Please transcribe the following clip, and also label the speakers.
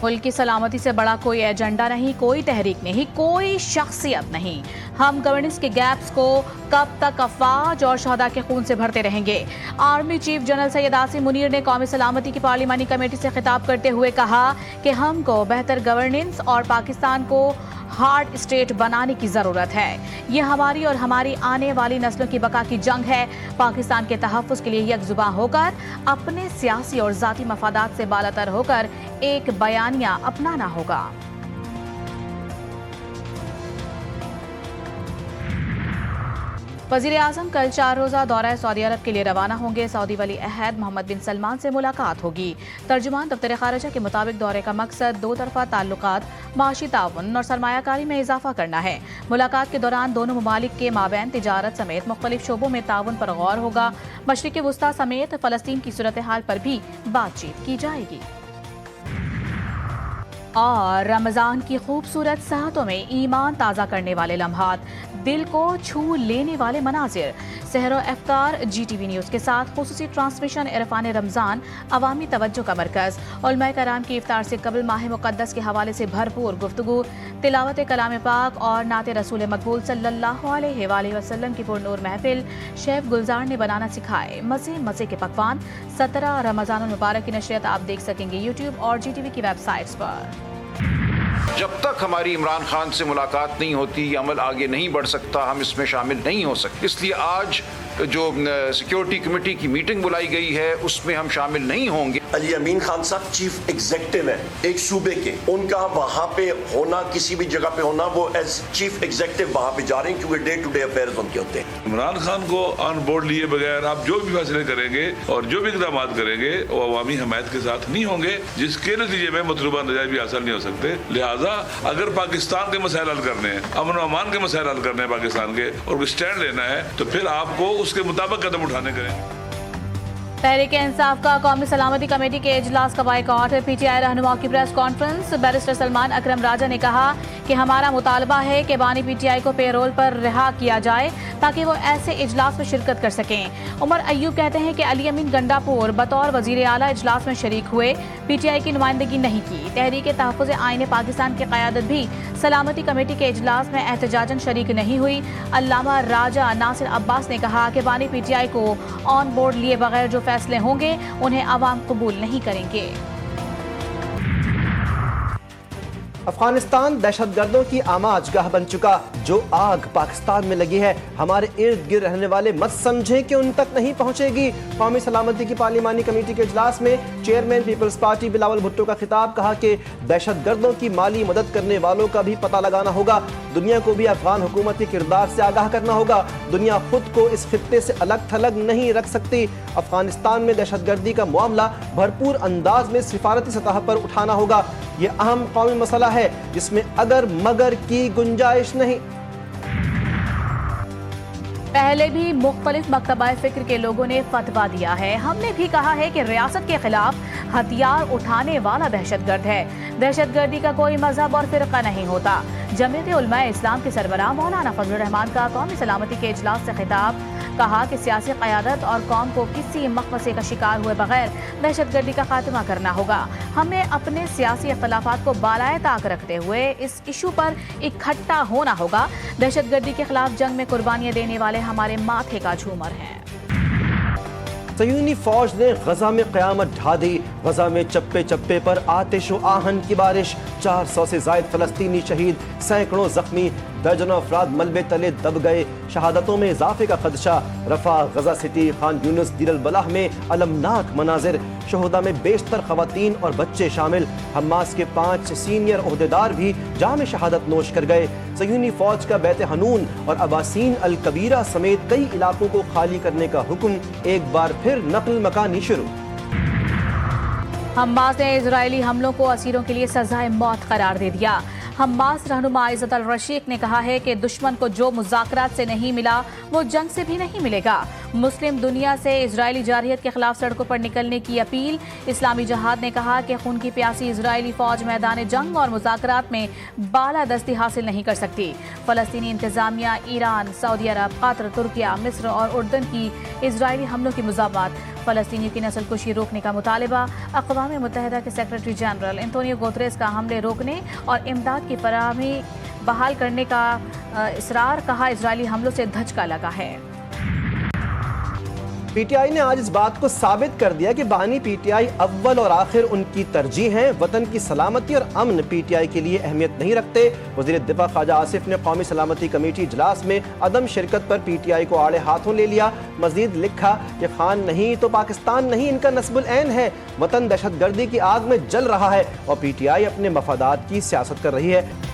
Speaker 1: मुल्क की सलामती से बड़ा कोई एजेंडा नहीं, कोई तहरीक नहीं, कोई शख्सियत नहीं। हम गवर्नेंस के गैप्स को कब तक अफवाज और शहदा के खून से भरते रहेंगे। Army chief general Syed Asim Munir ने कौमी सलामती की पार्लिमानी कमेटी से खिताब करते हुए कहा कि हमको बेहतर गवर्नेंस और पाकिस्तान को हार्ड स्टेट बनाने की ज़रूरत है। ये हमारी और हमारी आने वाली नस्लों की बका की जंग है। पाकिस्तान के तहफ़्फ़ुज़ के लिए यकजुबां होकर, अपने सियासी और ज़ाती मफादात से बालातर होकर एक बयानिया अपनाना होगा। वज़ीर आज़म कल 4 रोज़ा दौरा सऊदी अरब के लिए रवाना होंगे। सऊदी वली अहद मोहम्मद बिन सलमान से मुलाकात होगी। तर्जुमान दफ्तर ख़ारिजा के मुताबिक दौरे का मकसद दो तरफ़ा ताल्लुकात, माशी ताउन और सरमायाकारी में इजाफा करना है। मुलाकात के दौरान दोनों ममालिक के माबैन तिजारत समेत मुख्तलिफ शोबों में ताउन पर गौर होगा। मशरिक़ वुस्ता समेत फ़लस्तीन की सूरत हाल पर भी बातचीत की जाएगी। और रमज़ान की खूबसूरत साहतों में ईमान ताज़ा करने वाले लम्हात, दिल को छू लेने वाले मनाजिर। सहरो इफ्तार GTV न्यूज़ के साथ खुसूसी ट्रांसमिशन इरफान रमज़ान अवामी तवज्जो का मरकज़। उलमाए कराम की इफ्तार से कबल माह मुक़द्दस के हवाले से भरपूर गुफ्तगू, तिलावत कलाम पाक और नाते रसूल मकबूल सल्लल्लाहु अलैहि वसल्लम की पुरनूर महफिल। शेफ गुलजार ने बनाना सिखाए मज़े मज़े के पकवान। 17 रमज़ानुल मुबारक की नशरियत आप देख सकेंगे YouTube और GTV की वेबसाइट्स पर।
Speaker 2: जब तक हमारी इमरान खान से मुलाकात नहीं होती, ये अमल आगे नहीं बढ़ सकता, हम इसमें शामिल नहीं हो सकते। इसलिए आज जो सिक्योरिटी कमेटी की मीटिंग बुलाई गई है उसमें हम शामिल नहीं होंगे।
Speaker 3: अली अमीन खान साहब चीफ एग्जीक्यूटिव है एक सूबे के, उनका वहाँ पे होना, किसी भी जगह पे होना, वो एज चीफ एग्जीक्यूटिव वहाँ पे जा रहे हैं क्योंकि डे टू डे अफेयर्स उनके होते हैं।
Speaker 4: इमरान खान को ऑन बोर्ड लिए बगैर आप जो भी फैसले करेंगे और जो भी इक़दाम करेंगे वो अवामी हमायत के साथ नहीं होंगे, जिसके नतीजे में मतलूबा नतीजे भी हासिल नहीं हो सकते। लिहाजा अगर पाकिस्तान के मसाइल हल करने हैं, अमन और अमान के मसाइल हल करने हैं पाकिस्तान के, और स्टैंड लेना है तो फिर आपको उसके मुताबिक कदम उठाने करें।
Speaker 1: तहरीक इंसाफ का कौमी सलामती कमेटी के इजलास का बायकॉट। PTI रहनुमाओं की प्रेस कॉन्फ्रेंस। बैरिस्टर सलमान अकरम राजा ने कहा कि हमारा मुतालबा है कि बानी PTI को पेरोल पर रिहा किया जाए ताकि वो ऐसे इजलास में शिरकत कर सकें। उमर अयूब कहते हैं कि अली अमीन गंडापुर बतौर वजीर आला इजलास में शरीक हुए, PTI की नुमाइंदगी नहीं की। तहरीक तहफ़्फ़ुज़ आईन पाकिस्तान की क़यादत भी सलामती कमेटी के इजलास में एहतजाजन शरीक नहीं हुई। अल्लामा राजा नासिर अब्बास ने कहा कि बानी PTI को ऑन बोर्ड लिए बगैर जो फैसले होंगे उन्हें अवाम कबूल नहीं करेंगे।
Speaker 5: अफगानिस्तान दहशतगर्दों की आमाजगाह बन चुका। जो आग पाकिस्तान में लगी है, हमारे इर्द गिर्द रहने वाले मत समझें कि उन तक नहीं पहुंचेगी। कौमी सलामती की पार्लिमानी कमेटी के इजलास में चेयरमैन पीपल्स पार्टी बिलावल भुट्टो का खिताब। कहा कि दहशतगर्दों की माली मदद करने वालों का भी पता लगाना होगा। दुनिया को भी अफगान हुकूमत के किरदार से आगाह करना होगा। दुनिया खुद को इस खित्ते से अलग थलग नहीं रख सकती। अफगानिस्तान में दहशतगर्दी का मामला भरपूर अंदाज में सिफारती सतह पर उठाना होगा। ये अहम कौमी मसला है जिसमें अगर मगर की गुंजाइश नहीं।
Speaker 1: पहले भी मुख्तलिफ मकतबा फ़िक्र के लोगों ने फतवा दिया है। हमने भी कहा है कि रियासत के खिलाफ हथियार उठाने वाला दहशतगर्द है। दहशतगर्दी का कोई मजहब और फ़िरका नहीं होता। जमीयत उलमाए इस्लाम के सरबराह मौलाना फजलुर रहमान का कौमी सलामती के इजलास से खिताब। कहा कि सियासी क़यादत और कौम को किसी मखमसे का शिकार हुए बगैर दहशतगर्दी का खात्मा करना होगा। हमें अपने सियासी इख्तलाफात को बालाए ताक रखते हुए इस इशू पर इकट्ठा होना होगा। दहशतगर्दी के खिलाफ जंग में कुर्बानियां देने वाले हमारे माथे का झूमर हैं।
Speaker 5: सयूनी फौज ने गजा में क़यामत ढा दी। गजा में चप्पे चप्पे पर आतिश व आहन की बारिश। 400 से ज़ायद फ़लस्तीनी शहीद, सैकड़ों ज़ख्मी, दर्जनों अफराद मलबे तले दब गए। शहादतों में इजाफे का खदशा। रफा, गजा सिटी, खान यूनिस, दीर अल बलाह में अलमनाक मनाजिर। शहदा में बेशतर ख़वातीन और बच्चे शामिल। हमास के 5 सीनियर ओहदेदार भी जाम शहादत नोश कर गए। सयूनी फौज का बैत हनून और अबासीन अल कबीरा समेत कई इलाकों को खाली करने का हुक्म। एक बार फिर नकल मकानी शुरू।
Speaker 1: हमास ने इजरायली हमलों को असीरों के लिए सजाए मौत करार दे दिया। हमास रहनुमा इज़्ज़त अल रशीक ने कहा है कि दुश्मन को जो मुज़ाकरात से नहीं मिला वो जंग से भी नहीं मिलेगा। मुस्लिम दुनिया से इजरायली जारहियत के खिलाफ सड़कों पर निकलने की अपील। इस्लामी जहाद ने कहा कि खून की प्यासी इजरायली फौज मैदान जंग और मुज़ाकरात में बालादस्ती हासिल नहीं कर सकती। फ़लस्तीनी इंतज़ामिया ईरान, सऊदी अरब, कतर, तुर्किया, मिस्र और उर्दन की इजरायली हमलों की मुज़ामत। फ़लस्तीनियों की नस्लकुशी रोकने का मुतालबा। अक़वाम मुत्तहिदा के सेक्रेटरी जनरल एंटोनियो गुतेरेस का हमले रोकने और इमदाद की फराहमी बहाल करने का इसरार। कहा, इजरायली हमलों से धचका लगा है।
Speaker 5: पीटीआई ने आज इस बात को साबित कर दिया कि बानी पीटीआई अव्वल और आखिर उनकी तरजीह हैं। वतन की सलामती और अमन पीटीआई के लिए अहमियत नहीं रखते। वज़ीर दिफा ख्वाजा आसिफ ने कौमी सलामती कमेटी इजलास में अदम शिरकत पर पीटीआई को आड़े हाथों ले लिया। मजीद लिखा कि खान नहीं तो पाकिस्तान नहीं, इनका नस्बुल ऐन है। वतन दहशत गर्दी की आग में जल रहा है और पीटीआई अपने मफादात की सियासत कर रही है।